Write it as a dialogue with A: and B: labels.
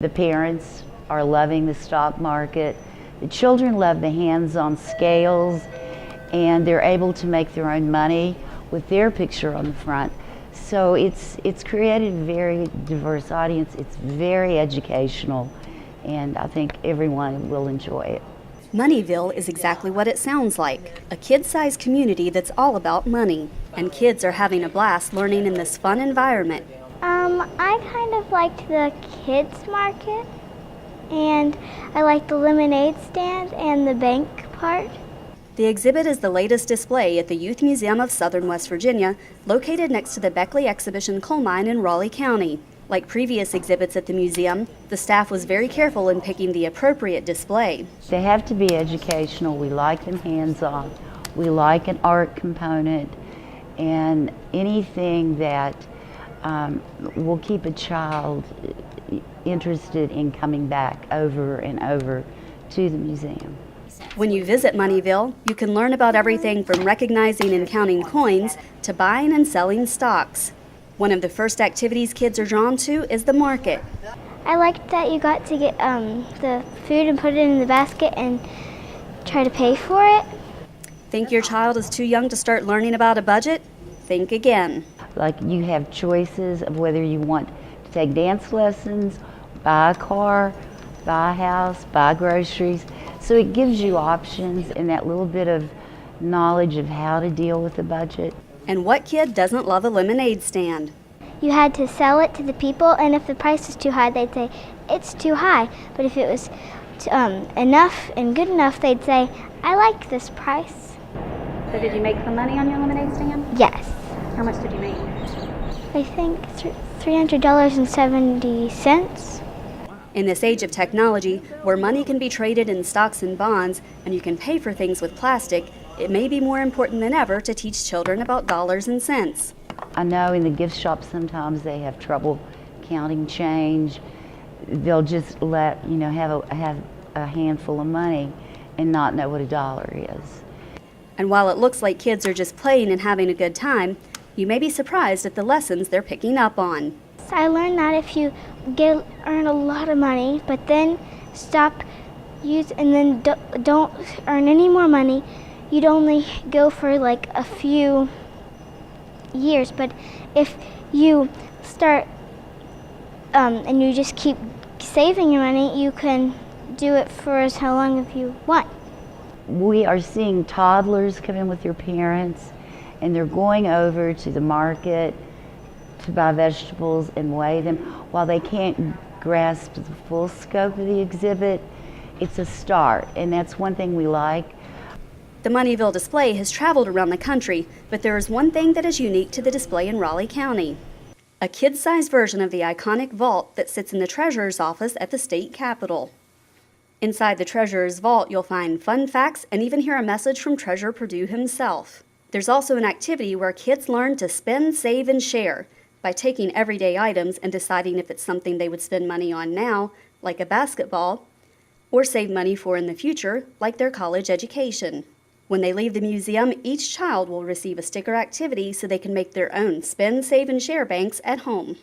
A: The parents are loving the stock market. The children love the hands-on scales, and they're able to make their own money with their picture on the front. So it's created a very diverse audience. It's very educational, and I think everyone will enjoy it.
B: Moneyville is exactly what it sounds like, a kid-sized community that's all about money. And kids are having a blast learning in this fun environment.
C: I kind of liked the kids market, and I liked the lemonade stand and the bank part.
B: The exhibit is the latest display at the Youth Museum of Southern West Virginia, located next to the Beckley Exhibition Coal Mine in Raleigh County. Like previous exhibits at the museum, the staff was very careful in picking the appropriate display.
A: They have to be educational. We like them hands-on. We like an art component, and anything that will keep a child interested in coming back over and over to the museum.
B: When you visit Moneyville, you can learn about everything from recognizing and counting coins to buying and selling stocks. One of the first activities kids are drawn to is the market.
C: I liked that you got to get the food and put it in the basket and try to pay for it.
B: Think your child is too young to start learning about a budget? Think again.
A: Like, you have choices of whether you want to take dance lessons, buy a car, buy a house, buy groceries. So it gives you options and that little bit of knowledge of how to deal with the budget.
B: And what kid doesn't love a lemonade stand?
C: You had to sell it to the people, and if the price was too high, they'd say, it's too high. But if it was enough and good enough, they'd say, I like this price.
B: So did you make some money on your lemonade stand?
C: Yes.
B: How much did you make?
C: I think $300.70.
B: In this age of technology, where money can be traded in stocks and bonds, and you can pay for things with plastic, it may be more important than ever to teach children about dollars and cents.
A: I know in the gift shop sometimes they have trouble counting change. They'll just have a handful of money and not know what a dollar is.
B: And while it looks like kids are just playing and having a good time, you may be surprised at the lessons they're picking up on.
C: So I learned that if you earn a lot of money, but then don't earn any more money, you'd only go for like a few years. But if you start and you just keep saving your money, you can do it for how long as you want.
A: We are seeing toddlers come in with their parents, and they're going over to the market to buy vegetables and weigh them. While they can't grasp the full scope of the exhibit, it's a start, and that's one thing we like.
B: The Moneyville display has traveled around the country, but there is one thing that is unique to the display in Raleigh County. A kid-sized version of the iconic vault that sits in the treasurer's office at the state capitol. Inside the treasurer's vault, you'll find fun facts and even hear a message from Treasurer Perdue himself. There's also an activity where kids learn to spend, save, and share by taking everyday items and deciding if it's something they would spend money on now, like a basketball, or save money for in the future, like their college education. When they leave the museum, each child will receive a sticker activity so they can make their own spend, save, and share banks at home.